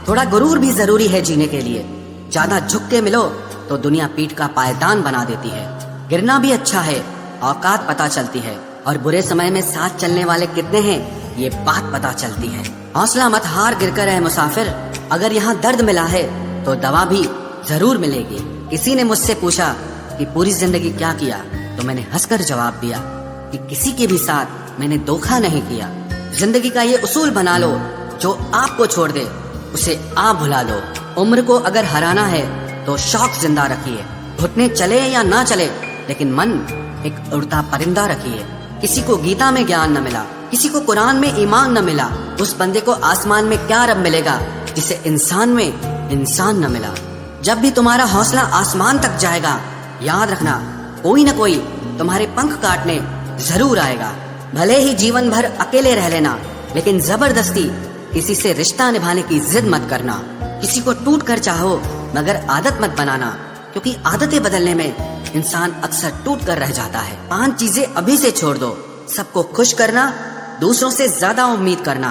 थोड़ा गुरूर भी जरूरी है जीने के लिए। ज्यादा झुक के मिलो तो दुनिया पीठ का पायदान बना देती है। गिरना भी अच्छा है, औकात पता चलती है, और बुरे समय में साथ चलने वाले कितने हैं ये बात पता चलती है। हौसला मत हार, गिरकर है मुसाफिर। अगर यहाँ दर्द मिला है तो दवा भी जरूर मिलेगी। किसी ने मुझसे पूछा कि पूरी जिंदगी क्या किया, तो मैंने हंसकर जवाब दिया कि किसी के भी साथ मैंने धोखा नहीं किया। जिंदगी का ये उसूल बना लो, जो आपको छोड़ दे उसे आप भुला दो। उम्र को अगर हराना है तो शौक जिंदा रखिए। घुटने चले या ना चले, लेकिन मन एक उड़ता परिंदा रखिए। किसी को गीता में ज्ञान न मिला, किसी को कुरान में ईमान न मिला, उस बंदे को आसमान में क्या रब मिलेगा जिसे इंसान में इंसान न मिला। जब भी तुम्हारा हौसला आसमान तक जाएगा, याद रखना कोई न कोई तुम्हारे पंख काटने जरूर आएगा। भले ही जीवन भर अकेले रह लेना, लेकिन जबरदस्ती किसी से रिश्ता निभाने की जिद मत करना। किसी को टूट कर चाहो, मगर आदत मत बनाना, क्योंकि आदतें बदलने में इंसान अक्सर टूट कर रह जाता है। 5 चीजें अभी से छोड़ दो। सबको खुश करना, दूसरों से ज्यादा उम्मीद करना,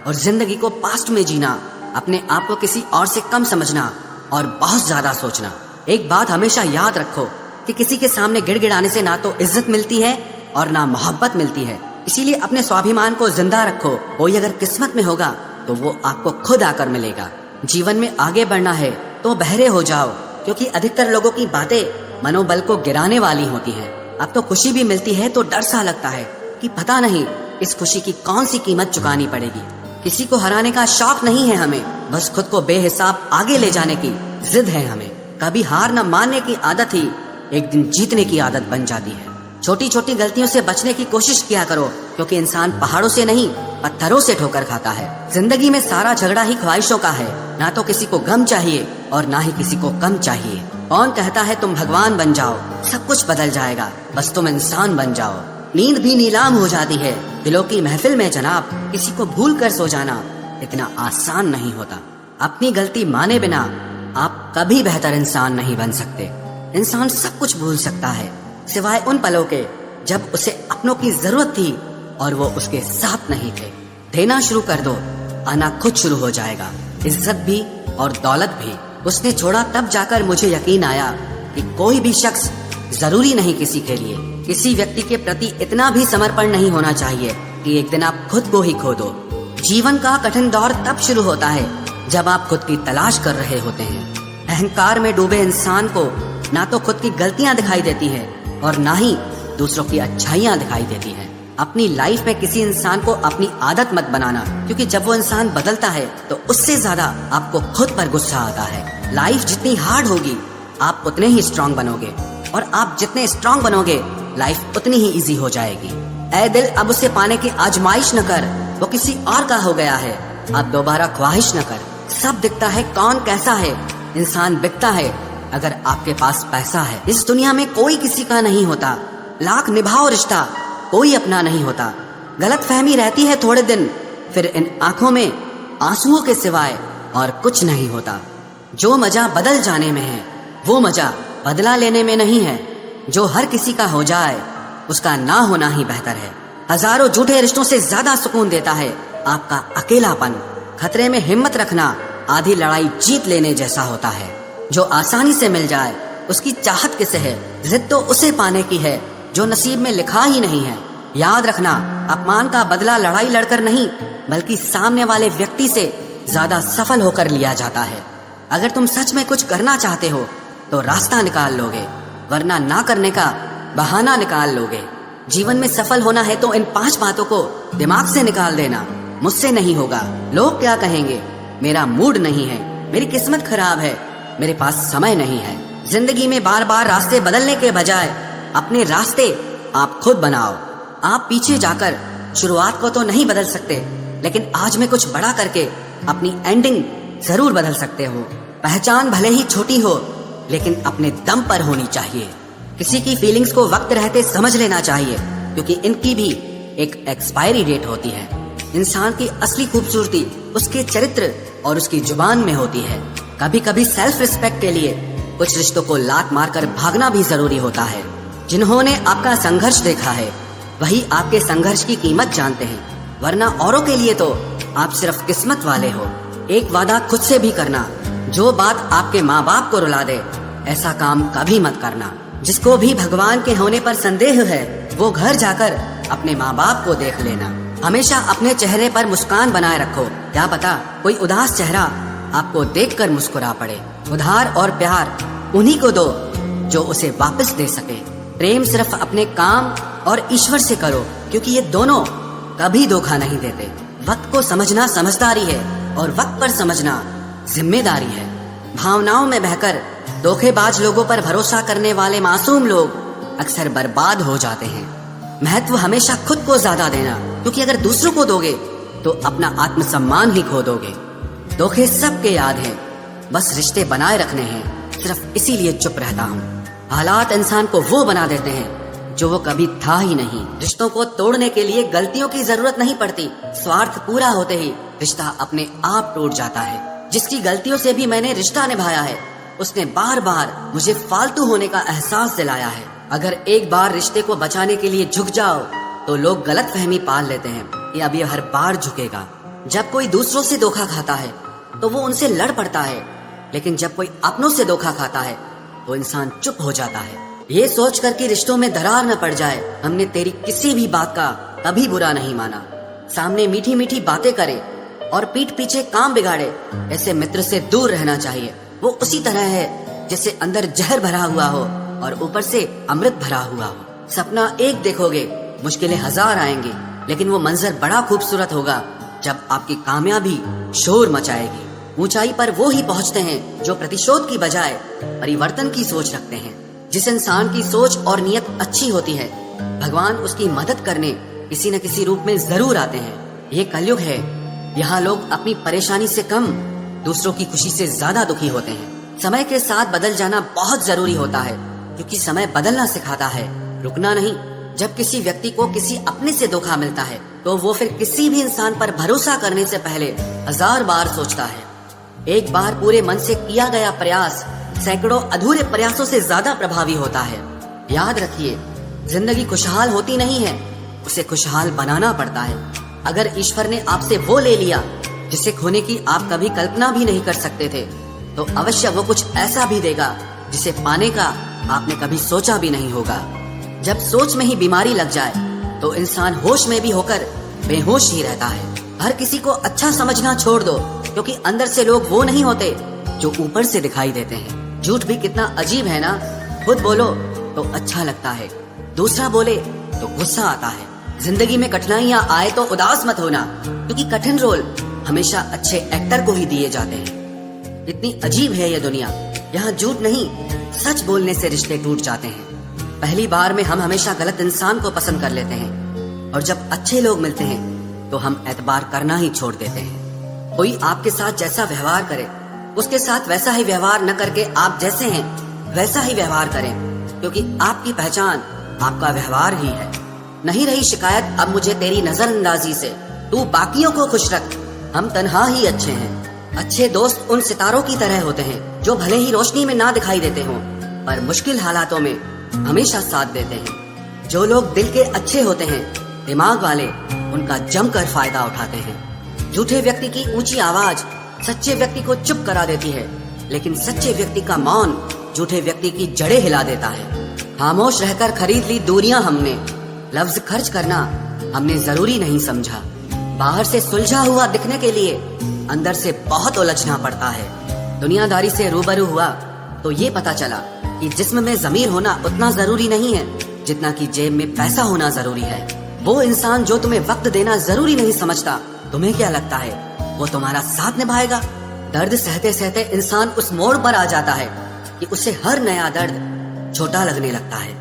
और जिंदगी को पास्ट में जीना, अपने आप को किसी और से कम समझना, और बहुत ज्यादा सोचना। एक बात हमेशा याद रखो कि किसी के सामने गिड़गिड़ाने से ना तो इज्जत मिलती है और ना मोहब्बत मिलती है। इसीलिए अपने स्वाभिमान को जिंदा रखो। कोई अगर किस्मत में होगा तो वो आपको खुद आकर मिलेगा। जीवन में आगे बढ़ना है तो बहरे हो जाओ, क्योंकि अधिकतर लोगों की बातें मनोबल को गिराने वाली होती हैं। अब तो खुशी भी मिलती है तो डर सा लगता है कि पता नहीं इस खुशी की कौन सी कीमत चुकानी पड़ेगी। किसी को हराने का शौक नहीं है हमें, बस खुद को बेहिसाब आगे ले जाने की जिद है हमें। कभी हार न मानने की आदत ही एक दिन जीतने की आदत बन जाती है। छोटी छोटी गलतियों से बचने की कोशिश किया करो, क्योंकि इंसान पहाड़ों से नहीं पत्थरों से ठोकर खाता है। जिंदगी में सारा झगड़ा ही ख्वाहिशों का है। ना तो किसी को गम चाहिए और ना ही किसी को कम चाहिए। कौन कहता है तुम भगवान बन जाओ, सब कुछ बदल जाएगा, बस तुम इंसान बन जाओ। नींद भी नीलाम हो जाती है दिलों की महफिल में जनाब। किसी को भूल कर सो जाना इतना आसान नहीं होता। अपनी गलती माने बिना आप कभी बेहतर इंसान नहीं बन सकते। इंसान सब कुछ भूल सकता है, सिवाय उन पलों के जब उसे अपनों की जरूरत थी और वो उसके साथ नहीं थे। देना शुरू कर दो, आना खुद शुरू हो जाएगा। इज्जत भी और दौलत भी। उसने छोड़ा तब जाकर मुझे यकीन आया कि कोई भी शख्स जरूरी नहीं किसी के लिए। किसी व्यक्ति के प्रति इतना भी समर्पण नहीं होना चाहिए कि एक दिन आप खुद को ही खो दो। जीवन का कठिन दौर तब शुरू होता है जब आप खुद की तलाश कर रहे होते हैं। अहंकार में डूबे इंसान को ना तो खुद की गलतियां दिखाई देती है और ना ही दूसरों की अच्छाइयां दिखाई देती हैं। अपनी लाइफ में किसी इंसान को अपनी आदत मत बनाना, क्योंकि जब वो इंसान बदलता है तो उससे ज्यादा आपको खुद पर गुस्सा आता है। लाइफ जितनी हार्ड होगी आप उतने ही स्ट्रांग बनोगे, और आप जितने स्ट्रांग बनोगे लाइफ उतनी ही इजी हो जाएगी। ऐ दिल अब उसे पाने की आजमाइश न कर, वो किसी और का हो गया है, अब दोबारा ख्वाहिश न कर। सब दिखता है कौन कैसा है, इंसान बिकता है अगर आपके पास पैसा है। इस दुनिया में कोई किसी का नहीं होता, लाख निभाओ रिश्ता कोई अपना नहीं होता। गलत फहमी रहती है थोड़े दिन, फिर इन आंखों में आंसुओं के सिवाय और कुछ नहीं होता। जो मजा बदल जाने में है वो मजा बदला लेने में नहीं है। जो हर किसी का हो जाए उसका ना होना ही बेहतर है। हजारों झूठे रिश्तों से ज्यादा सुकून देता है आपका अकेलापन। खतरे में हिम्मत रखना आधी लड़ाई जीत लेने जैसा होता है। जो आसानी से मिल जाए उसकी चाहत किसे है, जिद तो उसे पाने की है जो नसीब में लिखा ही नहीं है। याद रखना अपमान का बदला लड़ाई लड़कर नहीं, बल्कि सामने वाले व्यक्ति से ज्यादा सफल होकर लिया जाता है। अगर तुम सच में कुछ करना चाहते हो तो रास्ता निकाल लोगे, वरना ना करने का बहाना निकाल लोगे। जीवन में सफल होना है तो इन 5 बातों को दिमाग से निकाल देना। मुझसे नहीं होगा, लोग क्या कहेंगे, मेरा मूड नहीं है, मेरी किस्मत खराब है, मेरे पास समय नहीं है। जिंदगी में बार बार रास्ते बदलने के बजाय अपने रास्ते आप खुद बनाओ। आप पीछे जाकर शुरुआत को तो नहीं बदल सकते, लेकिन आज में कुछ बड़ा करके अपनी एंडिंग जरूर बदल सकते हो। पहचान भले ही छोटी हो, लेकिन अपने दम पर होनी चाहिए। किसी की फीलिंग्स को वक्त रहते समझ लेना चाहिए, क्योंकि इनकी भी एक एक्सपायरी डेट होती है। इंसान की असली खूबसूरती उसके चरित्र और उसकी जुबान में होती है। कभी कभी सेल्फ रिस्पेक्ट के लिए कुछ रिश्तों को लात मारकर भागना भी जरूरी होता है। जिन्होंने आपका संघर्ष देखा है वही आपके संघर्ष की कीमत जानते हैं, वरना औरों के लिए तो आप सिर्फ किस्मत वाले हो। एक वादा खुद से भी करना, जो बात आपके माँ बाप को रुला दे ऐसा काम कभी मत करना। जिसको भी भगवान के होने पर संदेह है वो घर जाकर अपने माँ बाप को देख लेना। हमेशा अपने चेहरे पर मुस्कान बनाए रखो, क्या पता कोई उदास चेहरा आपको देखकर मुस्कुरा पड़े। उधार और प्यार उन्हीं को दो जो उसे वापस दे सके। प्रेम सिर्फ अपने काम और ईश्वर से करो, क्योंकि ये दोनों कभी धोखा नहीं देते। वक्त को समझना समझदारी है और वक्त पर समझना जिम्मेदारी है। भावनाओं में बहकर धोखेबाज लोगों पर भरोसा करने वाले मासूम लोग अक्सर बर्बाद हो जाते हैं। महत्व हमेशा खुद को ज्यादा देना, क्योंकि अगर दूसरों को दोगे तो अपना आत्मसम्मान ही खो दोगे। धोखे सबके याद हैं, बस रिश्ते बनाए रखने हैं, सिर्फ इसीलिए चुप रहता हूँ। हालात इंसान को वो बना देते हैं जो वो कभी था ही नहीं। रिश्तों को तोड़ने के लिए गलतियों की जरूरत नहीं पड़ती, स्वार्थ पूरा होते ही रिश्ता अपने आप टूट जाता है। जिसकी गलतियों से भी मैंने रिश्ता निभाया है उसने बार बार मुझे फालतू होने का एहसास दिलाया है। अगर एक बार रिश्ते को बचाने के लिए झुक जाओ तो लोग गलत फहमी पाल लेते हैं कि अब ये हर बार झुकेगा। जब कोई दूसरों से धोखा खाता है तो वो उनसे लड़ पड़ता है, लेकिन जब कोई अपनों से धोखा खाता है तो इंसान चुप हो जाता है। ये सोच कर कि रिश्तों में दरार न पड़ जाए, हमने तेरी किसी भी बात का कभी बुरा नहीं माना। सामने मीठी मीठी बातें करे और पीठ पीछे काम बिगाड़े, ऐसे मित्र से दूर रहना चाहिए। वो उसी तरह है जैसे अंदर जहर भरा हुआ हो और ऊपर से अमृत भरा हुआ हो। सपना एक देखोगे, मुश्किलें हजार आएंगी, लेकिन वो मंजर बड़ा खूबसूरत होगा जब आपकी कामयाबी शोर मचाएगी। ऊंचाई पर वो ही पहुंचते हैं जो प्रतिशोध की बजाय परिवर्तन की सोच रखते हैं। जिस इंसान की सोच और नियत अच्छी होती है, भगवान उसकी मदद करने किसी न किसी रूप में जरूर आते हैं। ये कलयुग है, यहाँ लोग अपनी परेशानी से कम दूसरों की खुशी से ज्यादा दुखी होते हैं। समय के साथ बदल जाना बहुत जरूरी होता है, क्योंकि समय बदलना सिखाता है, रुकना नहीं। जब किसी व्यक्ति को किसी अपने से धोखा मिलता है तो वो फिर किसी भी इंसान पर भरोसा करने से पहले 1000 बार सोचता है। एक बार पूरे मन से किया गया प्रयास सैकड़ों अधूरे प्रयासों से ज्यादा प्रभावी होता है। याद रखिए, जिंदगी खुशहाल होती नहीं है, उसे खुशहाल बनाना पड़ता है। अगर ईश्वर ने आपसे वो ले लिया जिसे खोने की आप कभी कल्पना भी नहीं कर सकते थे, तो अवश्य वो कुछ ऐसा भी देगा जिसे पाने का आपने कभी सोचा भी नहीं होगा। जब सोच में ही बीमारी लग जाए तो इंसान होश में भी होकर बेहोश ही रहता है। हर किसी को अच्छा समझना छोड़ दो, क्योंकि अंदर से लोग वो नहीं होते जो ऊपर से दिखाई देते हैं। झूठ भी कितना अजीब है ना, खुद बोलो तो अच्छा लगता है, दूसरा बोले तो गुस्सा आता है। जिंदगी में कठिनाइयाँ आए तो उदास मत होना, क्योंकि कठिन रोल हमेशा अच्छे एक्टर को ही दिए जाते हैं। इतनी अजीब है ये दुनिया, यहाँ झूठ नहीं सच बोलने से रिश्ते टूट जाते हैं। पहली बार में हम हमेशा गलत इंसान को पसंद कर लेते हैं, और जब अच्छे लोग मिलते हैं तो हम एतबार करना ही छोड़ देते हैं। कोई आपके साथ जैसा व्यवहार करे उसके साथ वैसा ही व्यवहार न करके आप जैसे हैं वैसा ही व्यवहार करें, क्योंकि आपकी पहचान आपका व्यवहार ही है। नहीं रही शिकायत अब मुझे तेरी नजरअंदाजी से, तू बाकियों को खुश रख, हम तन्हा ही अच्छे हैं। अच्छे दोस्त उन सितारों की तरह होते हैं जो भले ही रोशनी में ना दिखाई देते हों, पर मुश्किल हालातों में हमेशा साथ देते हैं। जो लोग दिल के अच्छे होते हैं, दिमाग वाले, उनका जमकर फायदा उठाते हैं। झूठे व्यक्ति की ऊंची आवाज सच्चे व्यक्ति को चुप करा देती है, लेकिन सच्चे व्यक्ति का मौन झूठे व्यक्ति की जड़ें हिला देता है। खामोश रहकर खरीद ली दूरियां हमने, लफ्ज खर्च करना हमने जरूरी नहीं समझा। बाहर से सुलझा हुआ दिखने के लिए अंदर से बहुत उलझना पड़ता है। दुनियादारी से रूबरू हुआ तो ये पता चला कि जिस्म में जमीर होना उतना जरूरी नहीं है जितना कि जेब में पैसा होना जरूरी है। वो इंसान जो तुम्हें वक्त देना जरूरी नहीं समझता, तुम्हें क्या लगता है वो तुम्हारा साथ निभाएगा? दर्द सहते सहते इंसान उस मोड़ पर आ जाता है कि उसे हर नया दर्द छोटा लगने लगता है।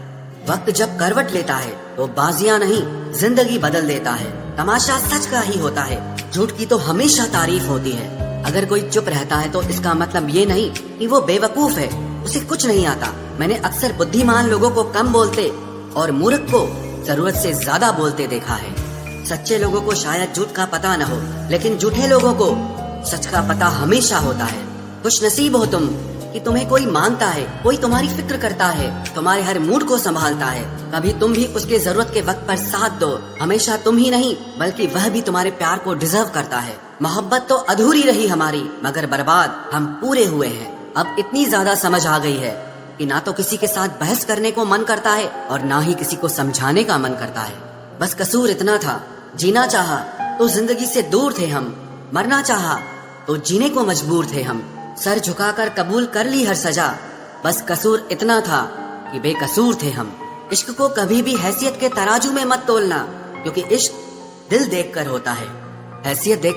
वक्त जब करवट लेता है तो बाजियां नहीं जिंदगी बदल देता है। तमाशा सच का ही होता है, झूठ की तो हमेशा तारीफ होती है। अगर कोई चुप रहता है तो इसका मतलब ये नहीं कि वो बेवकूफ है, उसे कुछ नहीं आता। मैंने अक्सर बुद्धिमान लोगों को कम बोलते और मूर्ख को जरूरत से ज्यादा बोलते देखा है। सच्चे लोगों को शायद झूठ का पता न हो, लेकिन झूठे लोगों को सच का पता हमेशा होता है। खुश नसीब हो तुम कि तुम्हें कोई मानता है, कोई तुम्हारी फिक्र करता है, तुम्हारे हर मूड को संभालता है। कभी तुम भी उसके जरूरत के वक्त पर साथ दो। हमेशा तुम ही नहीं बल्कि वह भी तुम्हारे प्यार को डिजर्व करता है। मोहब्बत तो अधूरी रही हमारी, मगर बर्बाद हम पूरे हुए हैं। अब इतनी ज्यादा समझ आ गई है कि ना तो किसी के साथ बहस करने को मन करता है और ना ही किसी को समझाने का मन करता है। बस कसूर इतना था, जीना चाहा तो जिंदगी से दूर थे हम, मरना चाहा तो जीने को मजबूर थे हम। सर झुकाकर कबूल कर ली हर सजा, बस कसूर इतना था कि बेकसूर थे हम। इश्क को कभी भी हैसियत के तराजू में मत तोलना, क्योंकि इश्क दिल देखकर होता है, हैसियत देख